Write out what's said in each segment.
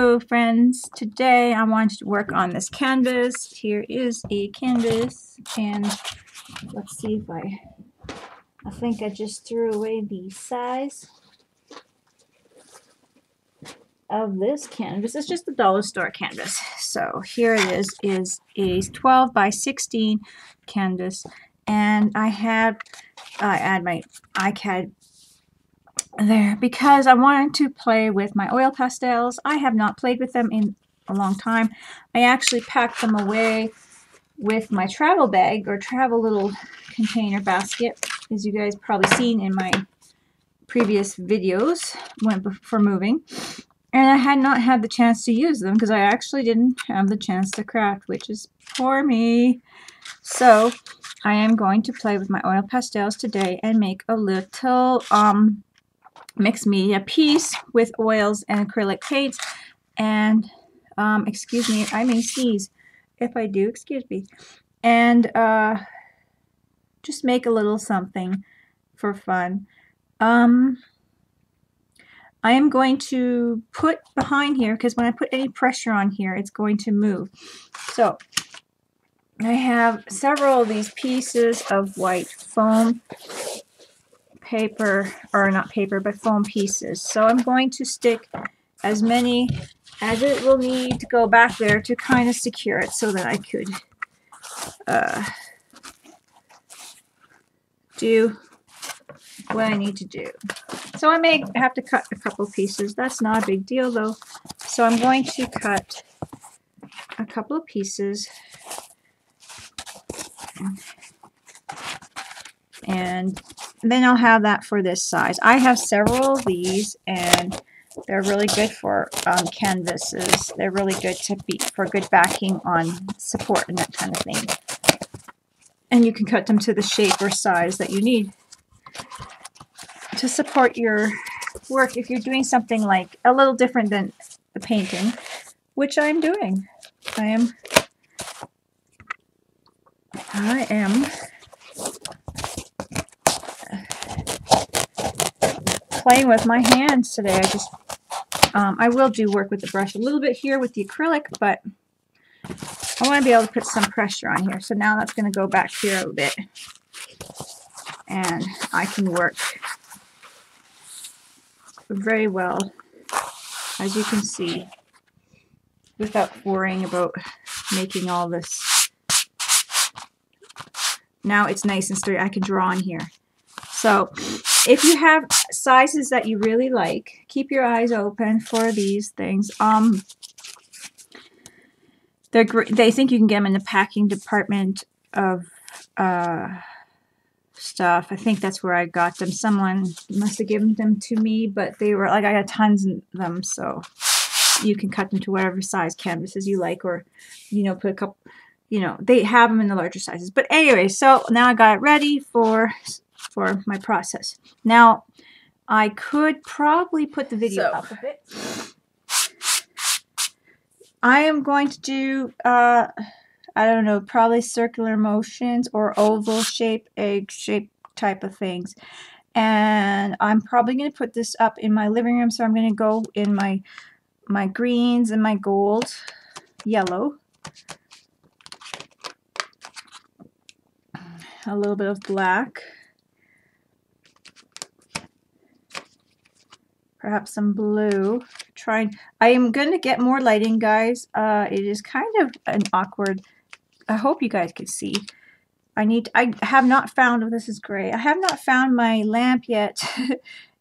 Hello friends, today I wanted to work on this canvas. Here is a canvas, and let's see if I think I just threw away the size of this canvas. It's just a dollar store canvas. So here it is a 12 by 16 canvas, and I add my iCAD there because I wanted to play with my oil pastels. I have not played with them in a long time. I actually packed them away with my travel bag or travel little container basket, as you guys probably seen in my previous videos for moving, and I had not had the chance to use them because I actually didn't have the chance to craft, which is poor me. So I am going to play with my oil pastels today and make a little mixed media piece with oils and acrylic paints. And excuse me, I may sneeze. If I do, excuse me. And just make a little something for fun. I am going to put behind here, because when I put any pressure on here, it's going to move. So I have several of these pieces of white foam paper, or not paper, but foam pieces. So I'm going to stick as many as it will need to go back there to kind of secure it so that I could do what I need to do. So I may have to cut a couple pieces. That's not a big deal though. So I'm going to cut a couple of pieces, and then I'll have that for this size. I have several of these, and they're really good for canvases. They're really good to be for good backing on support and that kind of thing. And you can cut them to the shape or size that you need to support your work if you're doing something like a little different than the painting, which I'm doing. I am playing with my hands today. I will do work with the brush a little bit here with the acrylic, but I want to be able to put some pressure on here. So now that's going to go back here a bit, and I can work very well, as you can see, without worrying about making all this. Now it's nice and straight. I can draw on here. So if you have sizes that you really like, keep your eyes open for these things. They're great. They think you can get them in the packing department of stuff. I think that's where I got them. Someone must have given them to me, but they were like, I got tons of them, so you can cut them to whatever size canvases you like, or put a couple. They have them in the larger sizes. But anyway, so now I got it ready for my process. Now I could probably put the video up a bit. I am going to do I don't know, probably circular motions or oval shape, egg shape type of things. And I'm probably going to put this up in my living room, so I'm going to go in my greens and my gold, yellow, a little bit of black, perhaps some blue. I am going to get more lighting, guys. It is kind of an awkward. I hope you guys can see. I have not found, oh, this is gray. I have not found my lamp yet,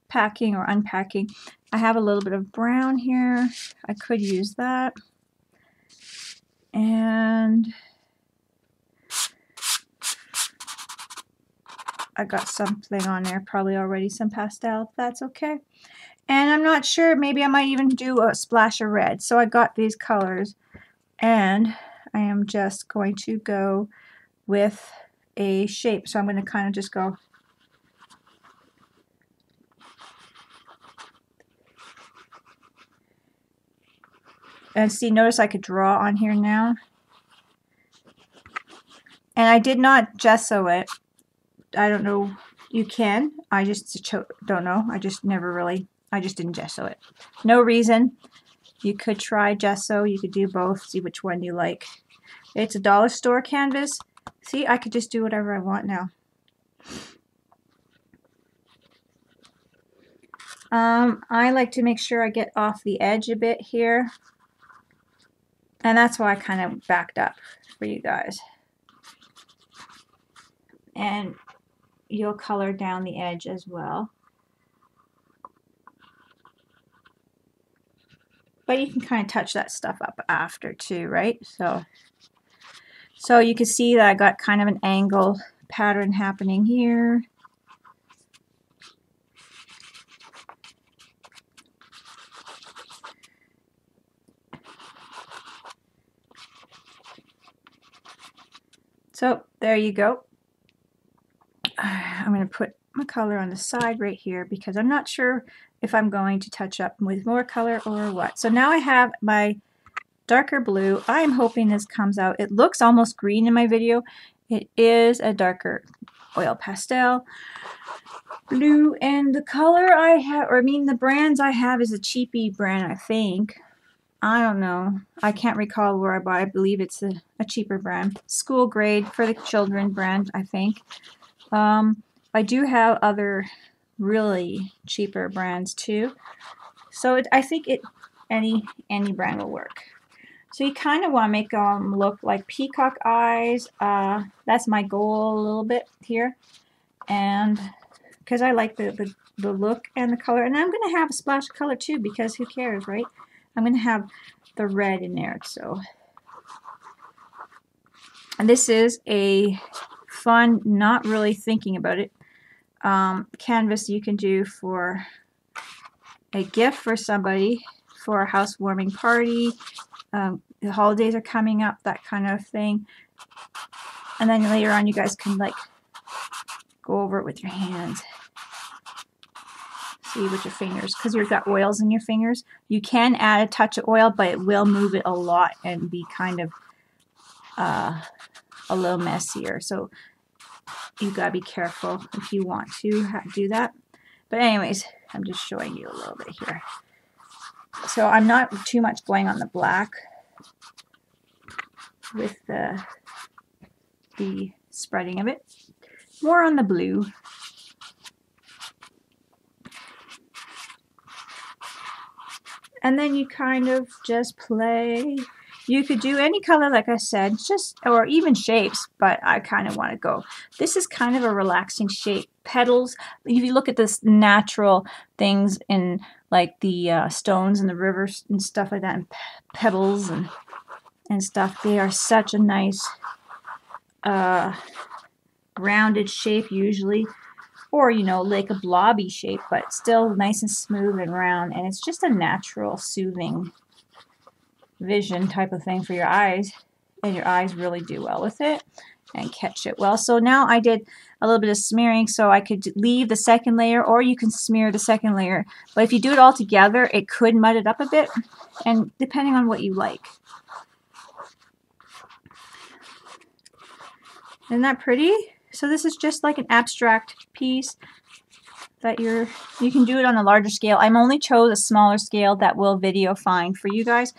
packing or unpacking. I have a little bit of brown here. I could use that. And I got something on there, probably already some pastel, if that's okay. And I'm not sure, maybe I might even do a splash of red. So I got these colors, and I am just going to go with a shape. So I'm going to kind of just go. And see, notice I could draw on here now. And I did not gesso it. I don't know, you can. I just don't know. I just didn't gesso it. No reason. You could try gesso. You could do both. See which one you like. It's a dollar store canvas. See, I could just do whatever I want now. I like to make sure I get off the edge a bit here. And that's why I kind of backed up for you guys. And you'll color down the edge as well. But you can kind of touch that stuff up after too, right? So you can see that I got kind of an angle pattern happening here. So there you go. I'm going to put my color on the side right here because I'm not sure if I'm going to touch up with more color or what. So now I have my darker blue. I'm hoping this comes out. It looks almost green in my video. It is a darker oil pastel blue, and the color I have, or I mean the brands I have, is a cheapy brand, I think. I don't know. I can't recall where I bought. I believe it's a cheaper brand. School grade for the children brand, I think. I do have other really cheaper brands too. So I think any brand will work. So you kind of want to make them look like peacock eyes. That's my goal a little bit here. And because I like the look and the color. And I'm going to have a splash of color too, because who cares, right? I'm going to have the red in there. So, and this is a fun, not really thinking about it, canvas you can do for a gift for somebody, for a housewarming party. The holidays are coming up, that kind of thing. And then later on you guys can like go over it with your hands. See with your fingers, because you've got oils in your fingers. You can add a touch of oil, but it will move it a lot and be kind of a little messier. So you gotta be careful if you want to do that. But anyways, I'm just showing you a little bit here. So I'm not too much going on the black with the spreading of it. More on the blue. And then you kind of just play. You could do any color, like I said, just, or even shapes, but I kind of want to go. This is kind of a relaxing shape. Petals, if you look at this natural things in like the stones and the rivers and stuff like that, and pebbles and stuff, they are such a nice rounded shape usually. Or, you know, like a blobby shape, but still nice and smooth and round. And it's just a natural, soothing vision type of thing for your eyes. And your eyes really do well with it and catch it well. So now I did a little bit of smearing, so I could leave the second layer, or you can smear the second layer. But if you do it all together, it could mud it up a bit, and depending on what you like. Isn't that pretty? So this is just like an abstract piece that you can do it on a larger scale. I'm only chose a smaller scale that will video fine for you guys.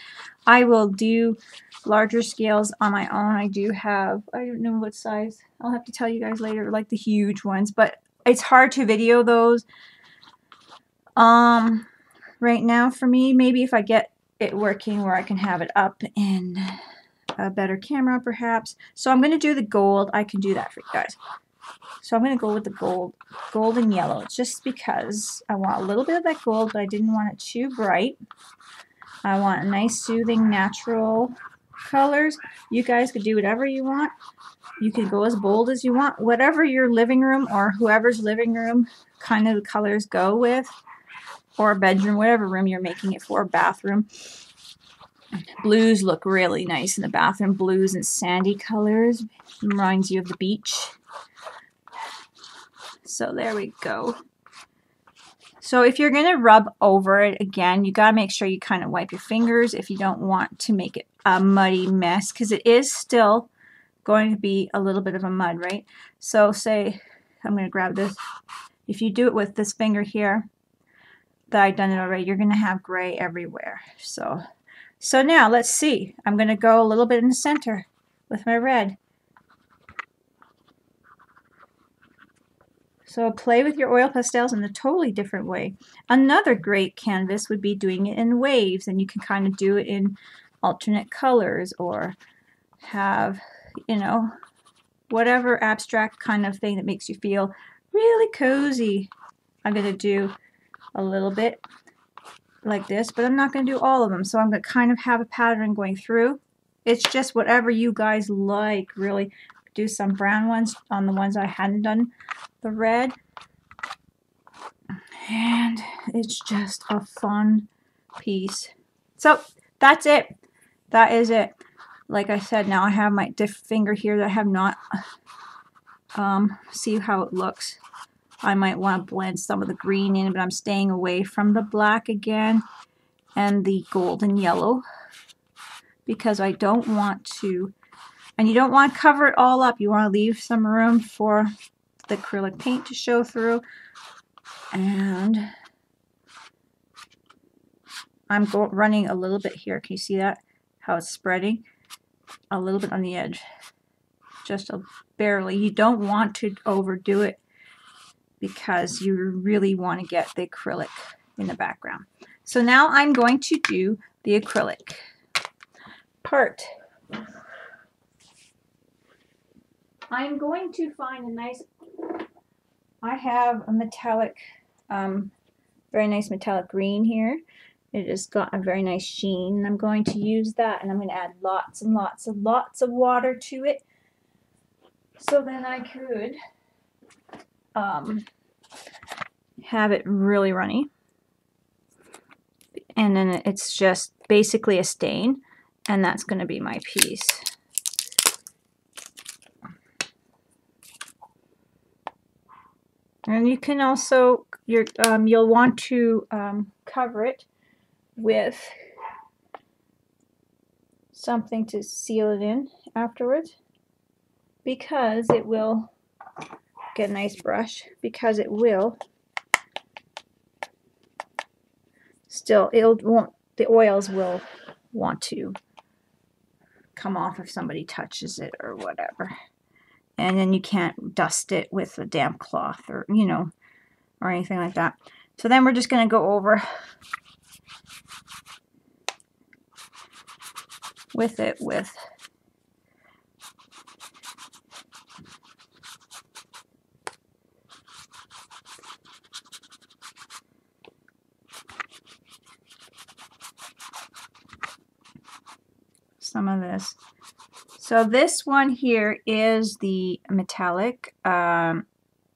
I will do larger scales on my own. I do have, I don't know what size. I'll have to tell you guys later, like the huge ones, but it's hard to video those right now for me. Maybe if I get it working where I can have it up in a better camera perhaps. So I'm going to do the gold. I can do that for you guys. So I'm going to go with the gold and yellow, just because I want a little bit of that gold, but I didn't want it too bright. I want nice, soothing, natural colors. You guys could do whatever you want. You can go as bold as you want. Whatever your living room or whoever's living room kind of the colors go with, or a bedroom, whatever room you're making it for, bathroom. Blues look really nice in the bathroom. Blues and sandy colors. Reminds you of the beach. So there we go. So if you're going to rub over it again, you got to make sure you kind of wipe your fingers if you don't want to make it a muddy mess, because it is still going to be a little bit of a mud, right? So say, I'm going to grab this. If you do it with this finger here, that I've done it already, you're going to have gray everywhere. So now let's see. I'm going to go a little bit in the center with my red. So play with your oil pastels in a totally different way. Another great canvas would be doing it in waves, and you can kind of do it in alternate colors or have, you know, whatever abstract kind of thing that makes you feel really cozy. I'm going to do a little bit like this, but I'm not going to do all of them. So I'm going to kind of have a pattern going through. It's just whatever you guys like, really. Do some brown ones on the ones I hadn't done the red. And it's just a fun piece. So that's it. That is it. Like I said, now I have my finger here that I have not see how it looks. I might want to blend some of the green in, but I'm staying away from the black again and the gold and yellow because I don't want to, and you don't want to cover it all up. You want to leave some room for the acrylic paint to show through. And I'm running a little bit here. Can you see that? How it's spreading? A little bit on the edge. Just barely. You don't want to overdo it because you really want to get the acrylic in the background. So now I'm going to do the acrylic part. I'm going to find a nice, I have a metallic, very nice metallic green here. It has got a very nice sheen. I'm going to use that, and I'm going to add lots and lots of water to it. So then I could have it really runny. And then it's just basically a stain, and that's going to be my piece. And you can also, you'll want to cover it with something to seal it in afterwards, because it will get a nice brush, because it will still, the oils will want to come off if somebody touches it or whatever. And then you can't dust it with a damp cloth or, you know, or anything like that. So then we're just going to go over with it with some of this. So this one here is the metallic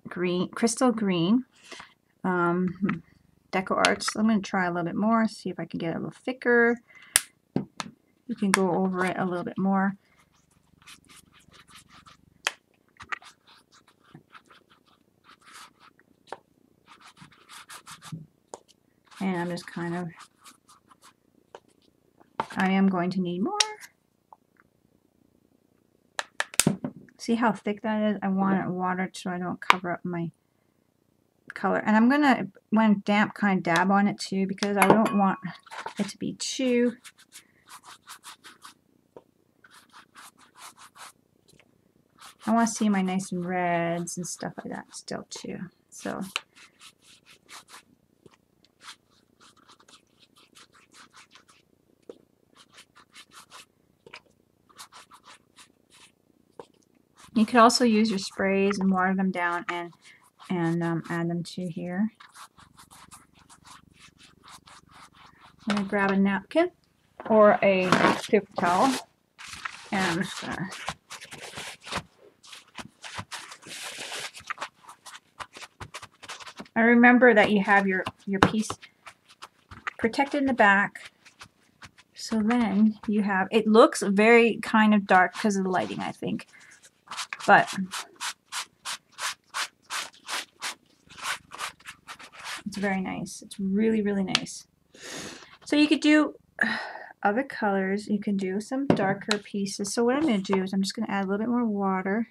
green, crystal green, DecoArts. I'm going to try a little bit more, see if I can get it a little thicker. You can go over it a little bit more. And I'm just kind of, I am going to need more. See how thick that is? I want it watered so I don't cover up my color. And I'm going to, when damp, kind of dab on it too, because I don't want it to be too I want to see my nice reds and stuff like that still too. So you could also use your sprays and water them down and add them to here. I'm going to grab a napkin or a paper towel, and I'm just going to remember that you have your piece protected in the back. So then you have, it looks very kind of dark because of the lighting, I think. But it's very nice. It's really, really nice. So you could do other colors. You can do some darker pieces. So what I'm going to do is I'm just going to add a little bit more water.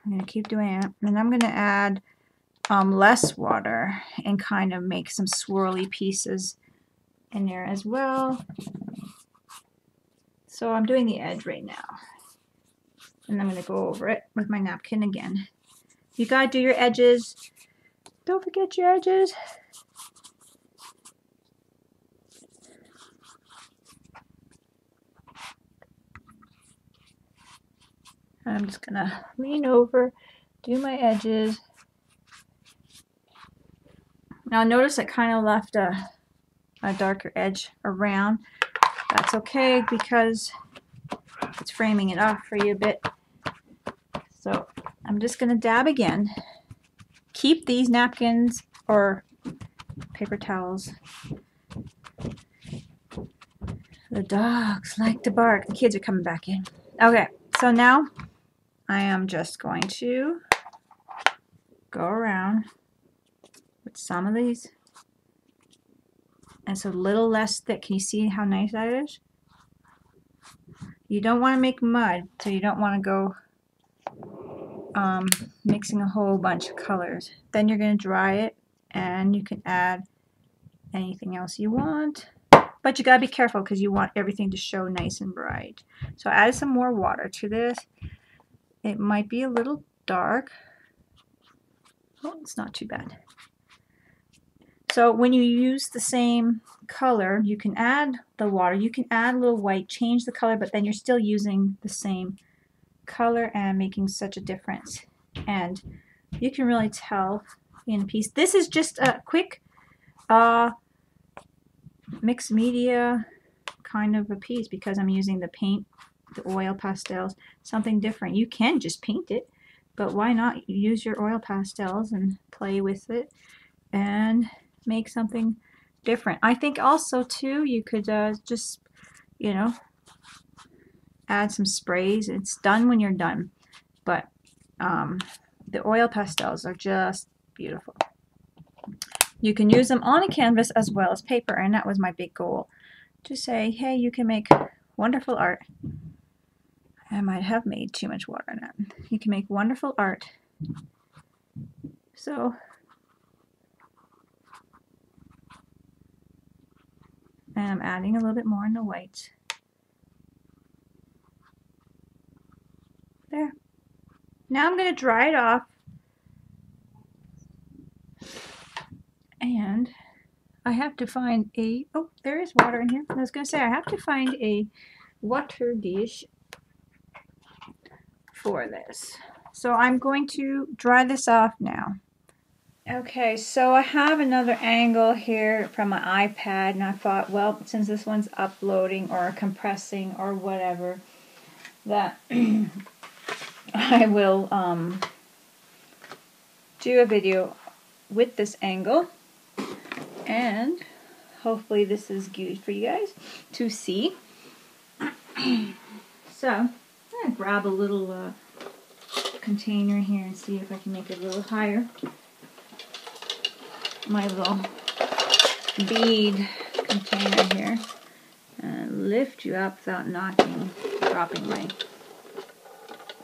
I'm going to keep doing it. And I'm going to add less water and kind of make some swirly pieces in there as well. So I'm doing the edge right now. And I'm going to go over it with my napkin again. You got to do your edges. Don't forget your edges. I'm just going to lean over, do my edges. Now notice I kind of left a darker edge around. That's okay because it's framing it off for you a bit. So I'm just going to dab again. Keep these napkins or paper towels. The dogs like to bark. The kids are coming back in. Okay, so now I am just going to go around with some of these. And it's a little less thick. Can you see how nice that is? You don't want to make mud, so you don't want to go mixing a whole bunch of colors. Then you're going to dry it, and you can add anything else you want. But you got to be careful because you want everything to show nice and bright. So I added some more water to this. It might be a little dark. Oh, it's not too bad. So when you use the same color, you can add the water, you can add a little white, change the color, but then you're still using the same color and making such a difference. And you can really tell in a piece. This is just a quick mixed media kind of a piece because I'm using the paint, the oil pastels, something different. You can just paint it, but why not use your oil pastels and play with it and make something different. I think also too you could just, you know, add some sprays. It's done when you're done, but the oil pastels are just beautiful. You can use them on a canvas as well as paper, and that was my big goal, to say, hey, you can make wonderful art. I might have made too much water in that. You can make wonderful art. So and I'm adding a little bit more in the whites. There. Now I'm going to dry it off. And I have to find a, oh, there is water in here. I was going to say, I have to find a water dish for this. So I'm going to dry this off now. Okay, so I have another angle here from my iPad, and I thought, well, since this one's uploading or compressing or whatever, that I will do a video with this angle, and hopefully this is good for you guys to see. So I'm going to grab a little container here and see if I can make it a little higher. My little bead container here, and lift you up without dropping my,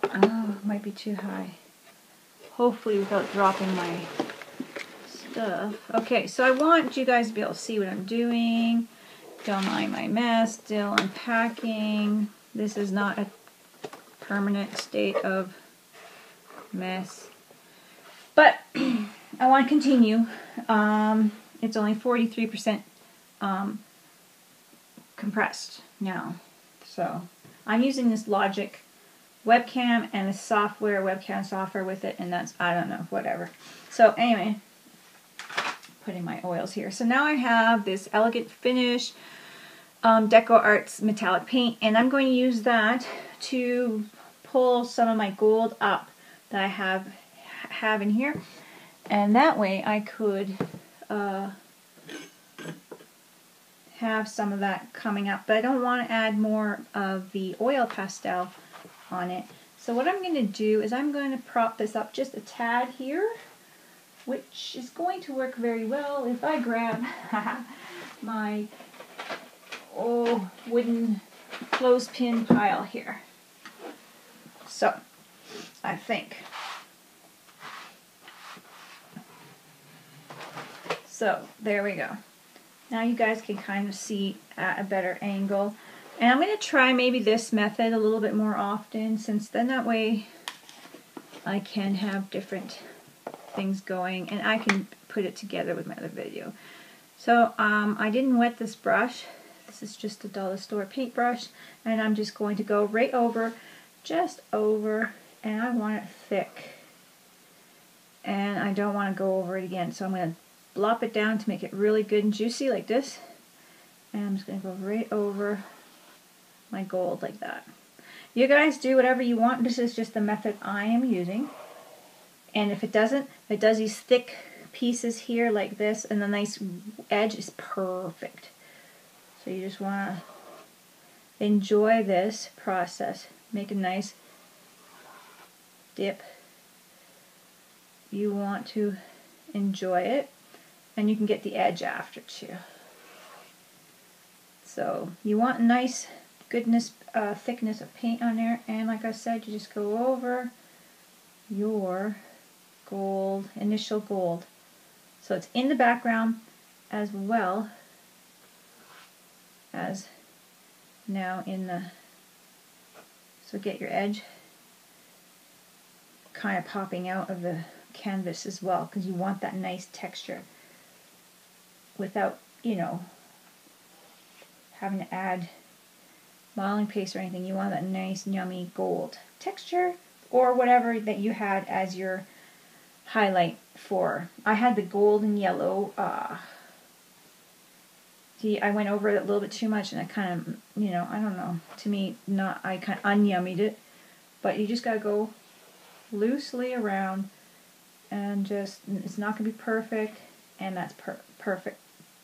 oh, it might be too high. Hopefully without dropping my stuff. Okay, so I want you guys to be able to see what I'm doing. Don't mind my mess, still unpacking. This is not a permanent state of mess. But I want to continue. It's only 43% compressed now. So I'm using this Logic webcam and the software, webcam software with it, and that's, I don't know, whatever. So anyway, putting my oils here. So now I have this Elegant Finish DecoArts metallic paint, and I'm going to use that to pull some of my gold up that I have in here. And that way I could have some of that coming up. But I don't want to add more of the oil pastel on it. So what I'm going to do is I'm going to prop this up just a tad here, which is going to work very well if I grab my wooden clothespin pile here. So I think So there we go. Now you guys can kind of see at a better angle. And I'm going to try maybe this method a little bit more often, since then that way I can have different things going and I can put it together with my other video. So I didn't wet this brush. This is just a dollar store paintbrush, and I'm just going to go right over, just over, and I want it thick. And I don't want to go over it again, so I'm going to blop it down to make it really good and juicy like this. And I'm just going to go right over my gold like that. You guys do whatever you want. This is just the method I am using. And if it doesn't, if it does these thick pieces here like this, and the nice edge is perfect. So you just want to enjoy this process. Make a nice dip. You want to enjoy it, and you can get the edge after too. So you want nice goodness, thickness of paint on there, and like I said, you just go over your gold, initial gold. So it's in the background as well as now in the, so get your edge kind of popping out of the canvas as well, because you want that nice texture without, you know, having to add modeling paste or anything. You want that nice yummy gold texture, or whatever that you had as your highlight for. I had the gold and yellow. See, I went over it a little bit too much, and I kind of, you know, I don't know. To me, not, I kind of unyummied it. But you just gotta go loosely around, and just, it's not gonna be perfect, and that's perfect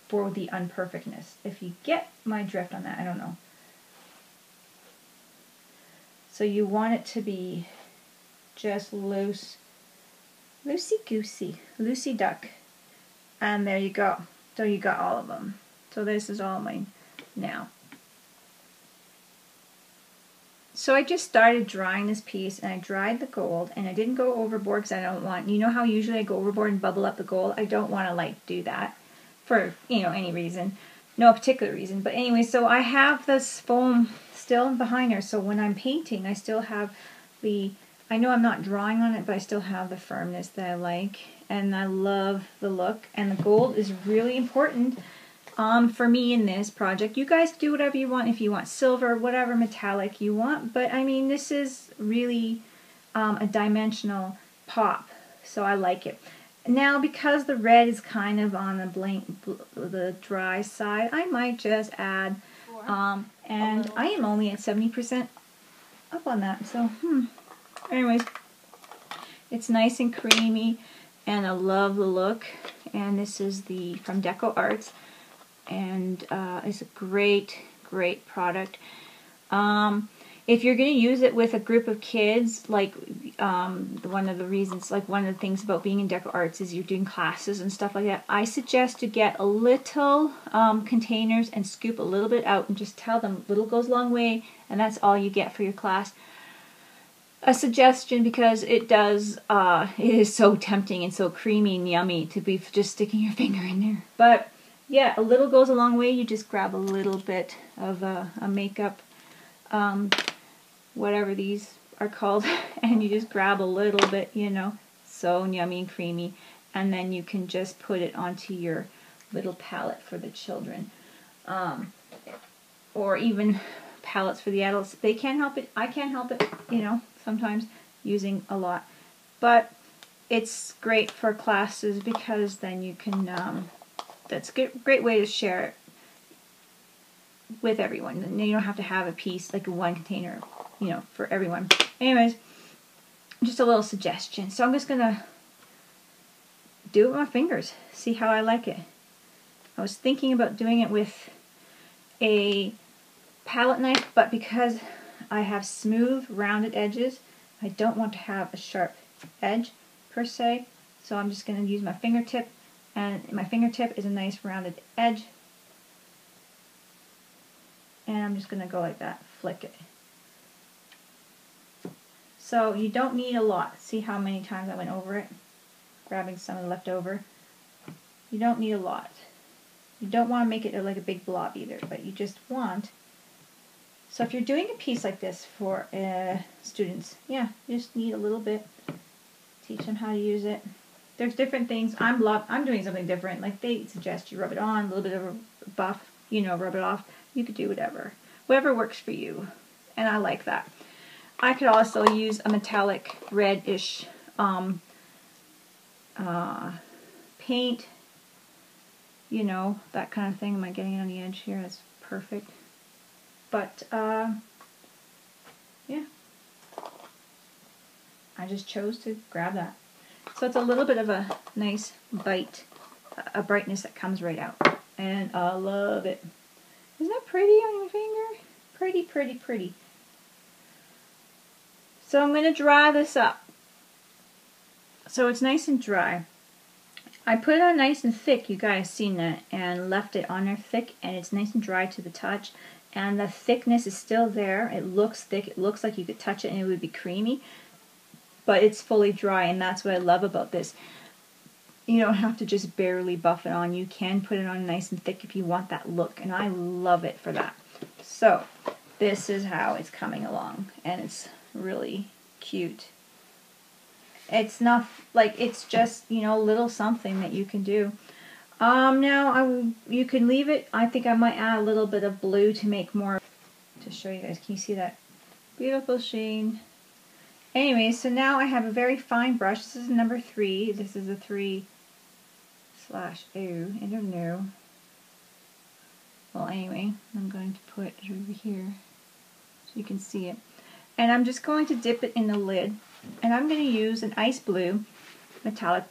for the unperfectness. If you get my drift on that, I don't know. So you want it to be just loose, loosey-goosey, loosey duck. And there you go. So you got all of them. So this is all mine now. So I just started drying this piece, and I dried the gold, and I didn't go overboard because I don't want, you know how usually I go overboard and bubble up the gold? I don't want to like do that for, you know, any reason. No particular reason. But anyway, so I have this foam still behind her, so when I'm painting I still have the, I know I'm not drawing on it, but I still have the firmness that I like, and I love the look, and the gold is really important for me in this project. You guys do whatever you want, if you want silver, whatever metallic you want, but I mean, this is really a dimensional pop, so I like it. Now, because the red is kind of on the dry side, I might just add, and I am only at 70% up on that, so anyways, it's nice and creamy, and I love the look. And this is the from DecoArts, and it's a great product. If you're going to use it with a group of kids, like one of the things about being in DecoArts is you're doing classes and stuff like that, I suggest to get a little containers and scoop a little bit out and just tell them little goes a long way, and that's all you get for your class. A suggestion, because it does, it is so tempting and so creamy and yummy to be just sticking your finger in there. But yeah, a little goes a long way. You just grab a little bit of a makeup, whatever these are called, and you just grab a little bit, you know, so yummy and creamy, and then you can just put it onto your little palette for the children, or even palettes for the adults. They can't help it. I can't help it, you know, sometimes using a lot, but it's great for classes because then you can, that's a great way to share it with everyone. And you don't have to have a piece, like one container, you know, for everyone. Anyways, just a little suggestion. So I'm just gonna do it with my fingers, see how I like it. I was thinking about doing it with a palette knife, but because I have smooth, rounded edges, I don't want to have a sharp edge per se, so I'm just going to use my fingertip, and my fingertip is a nice rounded edge, and I'm just going to go like that, flick it. So you don't need a lot. See how many times I went over it, grabbing some of the leftover. You don't need a lot. You don't want to make it like a big blob either, but you just want. So if you're doing a piece like this for students, yeah, you just need a little bit. Teach them how to use it. There's different things. I'm doing something different. Like they suggest you rub it on, a little bit of a buff, you know, rub it off. You could do whatever. Whatever works for you. And I like that. I could also use a metallic reddish paint, you know, that kind of thing. Am I getting it on the edge here? That's perfect. But, yeah. I just chose to grab that. So it's a little bit of a nice bite, a brightness that comes right out. And I love it. Isn't that pretty on your finger? Pretty, pretty, pretty. So I'm going to dry this up. So it's nice and dry. I put it on nice and thick, you guys seen that, and left it on there thick, and it's nice and dry to the touch. And the thickness is still there. It looks thick. It looks like you could touch it and it would be creamy. But it's fully dry, and that's what I love about this. You don't have to just barely buff it on. You can put it on nice and thick if you want that look, and I love it for that. So this is how it's coming along, and it's really cute. It's not like, it's just, you know, a little something that you can do. Now you can leave it. I think I might add a little bit of blue to make more, to show you guys. Can you see that beautiful sheen? Anyway, so now I have a very fine brush. This is number 3. This is a 3/, I don't know. Well, anyway, I'm going to put it over here so you can see it. And I'm just going to dip it in the lid. And I'm going to use an ice blue metallic.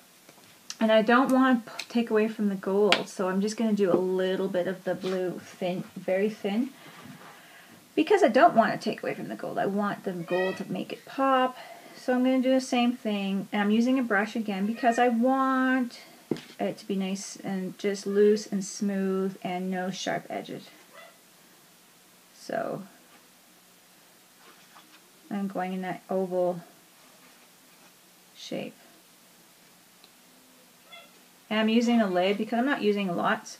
And I don't want to take away from the gold, so I'm just going to do a little bit of the blue thin, very thin. Because I don't want to take away from the gold. I want the gold to make it pop. So I'm going to do the same thing. And I'm using a brush again because I want it to be nice and just loose and smooth and no sharp edges. So I'm going in that oval shape. And I'm using a lid because I'm not using lots.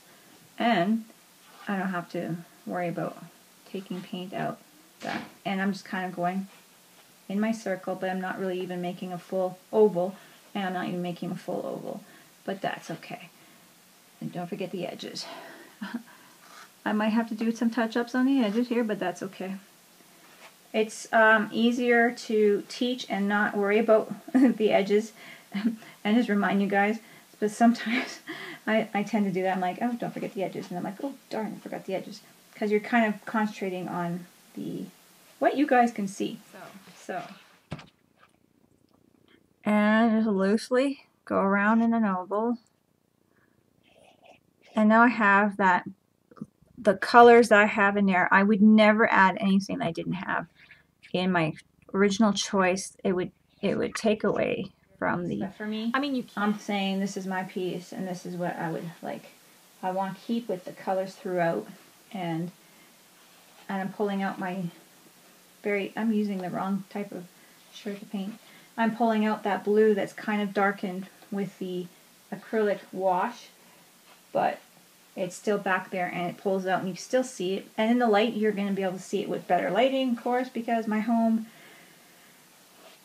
And I don't have to worry about taking paint out that. And I'm just kind of going in my circle, but I'm not really even making a full oval, and I'm not even making a full oval, but that's okay. And don't forget the edges. I might have to do some touch-ups on the edges here, but that's okay. It's easier to teach and not worry about the edges and just remind you guys, but sometimes I tend to do that. I'm like, oh, don't forget the edges, and I'm like, oh darn, I forgot the edges. Because you're kind of concentrating on the what you guys can see. So. And just loosely go around in an oval. And now I have that, the colors that I have in there. I would never add anything that I didn't have in my original choice. It would take away from the. But for me, I mean, I'm saying this is my piece, and this is what I would like. I want to keep with the colors throughout, and I'm pulling out my I'm using the wrong type of shirt to paint. I'm pulling out that blue that's kind of darkened with the acrylic wash, but it's still back there, and it pulls out and you still see it. And in the light, you're going to be able to see it with better lighting, of course, because my home,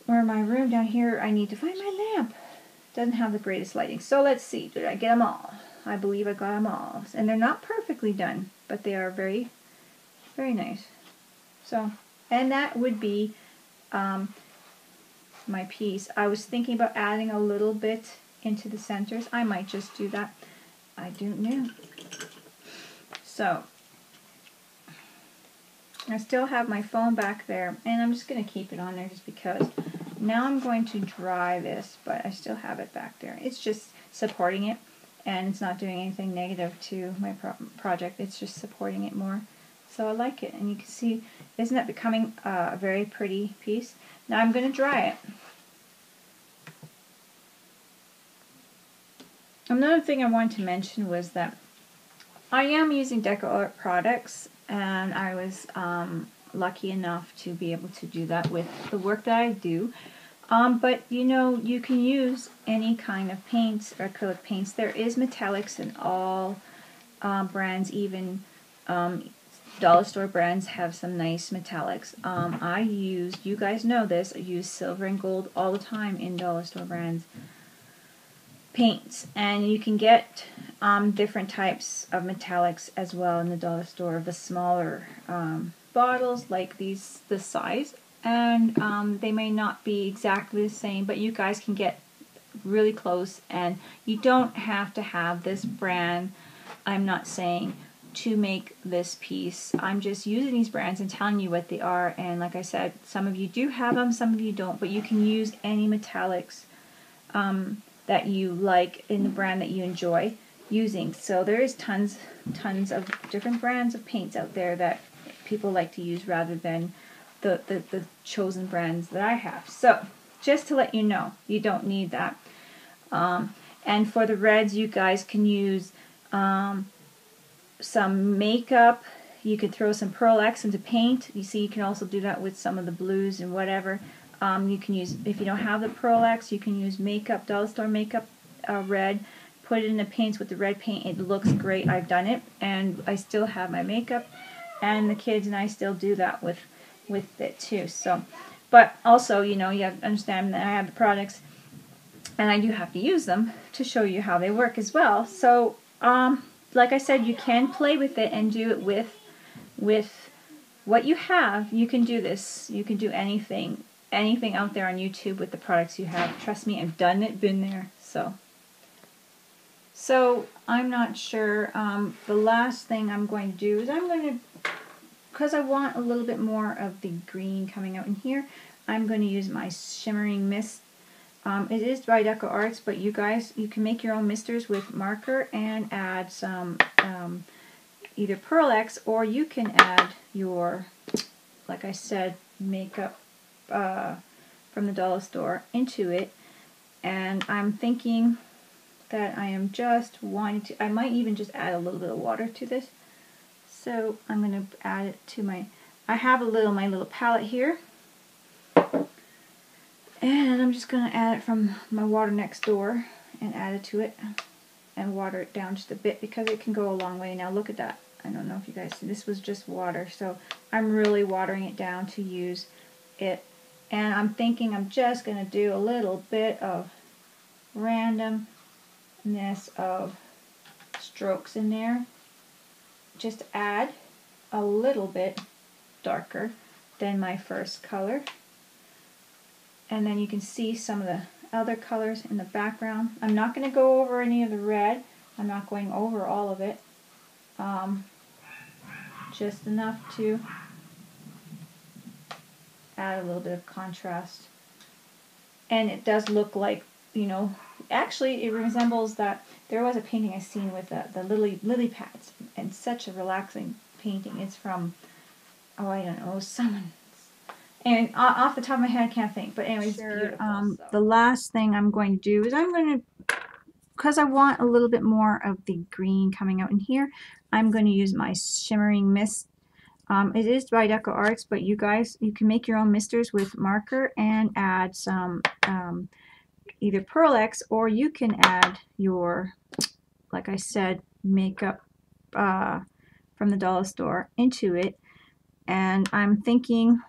or my room down here, I need to find my lamp. Doesn't have the greatest lighting. So let's see, did I get them all? I believe I got them all. And they're not perfectly done, but they are very, very nice. So, and that would be my piece. I was thinking about adding a little bit into the centers. I might just do that. I don't know. So, I still have my foam back there, and I'm just going to keep it on there just because. Now I'm going to dry this, but I still have it back there. It's just supporting it, and it's not doing anything negative to my project. It's just supporting it more. So I like it, and you can see, isn't that becoming a very pretty piece? Now I'm going to dry it. Another thing I wanted to mention was that I am using DecoArts products, and I was lucky enough to be able to do that with the work that I do. But you know, you can use any kind of paints or acrylic paints. There is metallics in all brands, even dollar store brands have some nice metallics. I use, you guys know this, I use silver and gold all the time in dollar store brands paints, and you can get different types of metallics as well in the dollar store, the smaller bottles like these, this size, and they may not be exactly the same, but you guys can get really close, and you don't have to have this brand. I'm not saying to make this piece. I'm just using these brands and telling you what they are, and like I said, some of you do have them, some of you don't, but you can use any metallics that you like in the brand that you enjoy using. So there is tons of different brands of paints out there that people like to use rather than the chosen brands that I have. So just to let you know, you don't need that. And for the reds, you guys can use some makeup. You could throw some Pearl X into paint. You see, you can also do that with some of the blues and whatever. You can use, if you don't have the Pearl X, you can use makeup, dollar store makeup red. Put it in the paints with the red paint. It looks great. I've done it, and I still have my makeup, and the kids and I still do that with it too. So, but also, you know, you have to understand that I have the products, and I do have to use them to show you how they work as well. So, like I said, you can play with it and do it with what you have. You can do this. You can do anything out there on YouTube with the products you have. Trust me, I've done it, been there. So I'm not sure. The last thing I'm going to do is I'm going to, because I want a little bit more of the green coming out in here, I'm going to use my shimmering mist. It is by DecoArts, but you guys, you can make your own misters with marker and add some either Pearl X, or you can add your, like I said, makeup from the dollar store into it. And I'm thinking that I am just wanting to, I might even just add a little bit of water to this. So I'm going to add it to my, I have my little palette here. And I'm just going to add it from my water next door and add it to it and water it down just a bit because it can go a long way. Now look at that. I don't know if you guys see, this was just water, so I'm really watering it down to use it. And I'm thinking I'm just going to do a little bit of randomness of strokes in there. Just add a little bit darker than my first color. And then you can see some of the other colors in the background. I'm not going to go over any of the red. I'm not going over all of it. Just enough to add a little bit of contrast. And it does look like, you know, actually it resembles that. There was a painting I seen with the lily pads, and such a relaxing painting. It's from, oh, I don't know, someone. And off the top of my head, I can't think. But anyways, the last thing I'm going to do is I'm going to, because I want a little bit more of the green coming out in here, I'm going to use my shimmering mist. It is by DecoArts, but you guys, you can make your own misters with marker and add some either Pearl X, or you can add your, like I said, makeup from the dollar store into it. And I'm thinking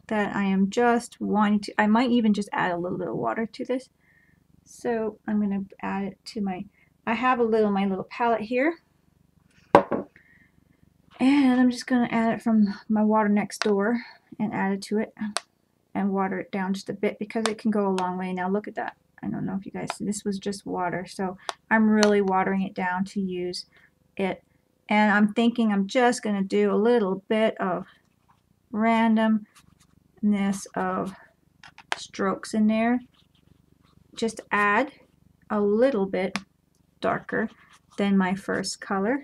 that I am just wanting to, I might even just add a little bit of water to this. So I'm going to add it to my, I have my little palette here. And I'm just going to add it from my water next door and add it to it and water it down just a bit because it can go a long way. Now look at that. I don't know if you guys see, this was just water. So I'm really watering it down to use it. And I'm thinking I'm just going to do a little bit of randomness of strokes in there. Just add a little bit darker than my first color.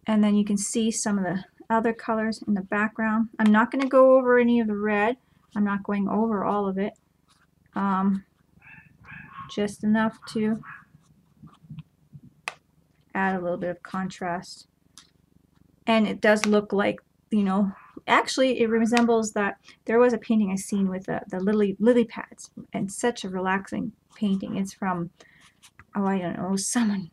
And then you can see some of the other colors in the background. I'm not going to go over any of the red. I'm not going over all of it. Just enough to add a little bit of contrast. And it does look like, you know, actually, it resembles that. There was a painting I seen with the lily pads, and such a relaxing painting. It's from, oh, I don't know, someone.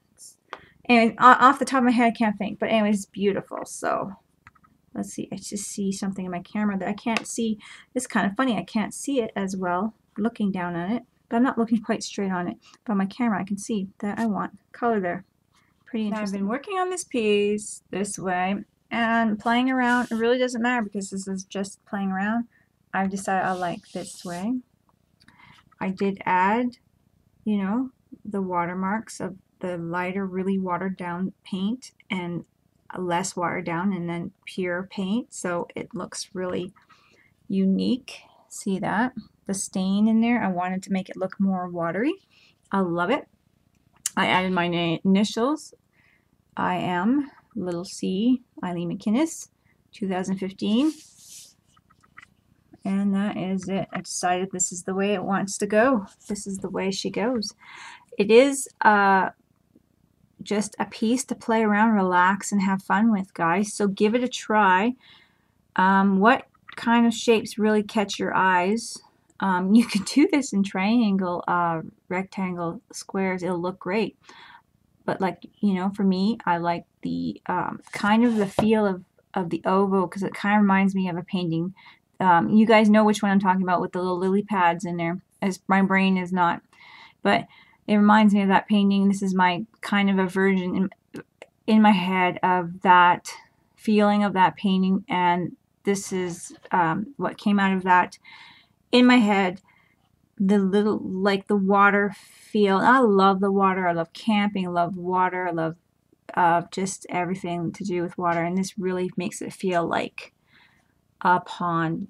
And off the top of my head, I can't think. But anyways, it's beautiful. So let's see. I just see something in my camera that I can't see. It's kind of funny. I can't see it as well looking down on it. But I'm not looking quite straight on it. But on my camera, I can see that I want color there. Pretty interesting. I've been working on this piece this way and playing around. It really doesn't matter because this is just playing around. I've decided I like this way. I did add, you know, the watermarks of the lighter, really watered down paint and less watered down and then pure paint. So it looks really unique. See that? The stain in there, I wanted to make it look more watery. I love it. I added my initials. I am little c, Ilene McInnes, 2015. And that is it. I decided this is the way it wants to go. This is the way she goes. It is just a piece to play around, relax, and have fun with, guys. So give it a try. What kind of shapes really catch your eyes? You can do this in triangle, rectangle, squares. It'll look great. But like, you know, for me, I like the kind of the feel of the oval because it kind of reminds me of a painting. You guys know which one I'm talking about with the little lily pads in there, as my brain is not. But it reminds me of that painting. This is my kind of a version in my head of that feeling of that painting. And this is what came out of that in my head. The little, like the water feel. I love the water. I love camping. I love water. I love just everything to do with water. And this really makes it feel like a pond,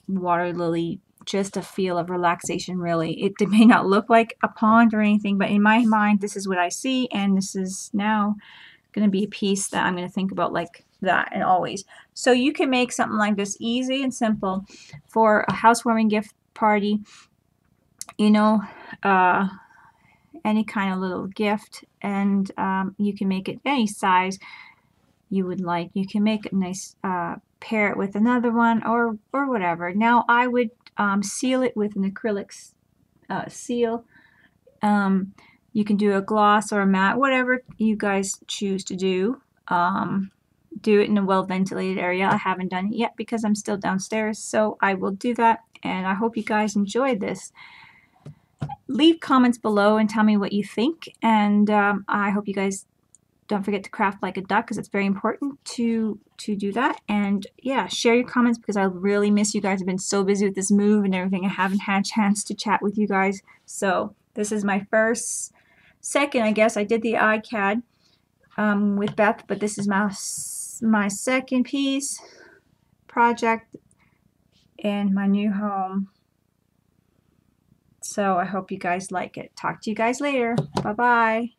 water lily, just a feel of relaxation, really. It may not look like a pond or anything, but in my mind, this is what I see. And this is now going to be a piece that I'm going to think about like that and always. So you can make something like this easy and simple for a housewarming gift party. You know, any kind of little gift, and you can make it any size you would like. You can make it nice, pair it with another one or whatever. Now I would seal it with an acrylic seal. You can do a gloss or a matte, whatever you guys choose to do. Do it in a well-ventilated area. I haven't done it yet because I'm still downstairs, so I will do that, and I hope you guys enjoyed this. Leave comments below and tell me what you think, and I hope you guys don't forget to craft like a duck because it's very important to do that. And yeah, share your comments because I really miss you guys. I've been so busy with this move and everything. I haven't had a chance to chat with you guys. So this is my second, I guess. I did the iCAD with Beth, but this is my second piece project in my new home. So I hope you guys like it. Talk to you guys later. Bye-bye.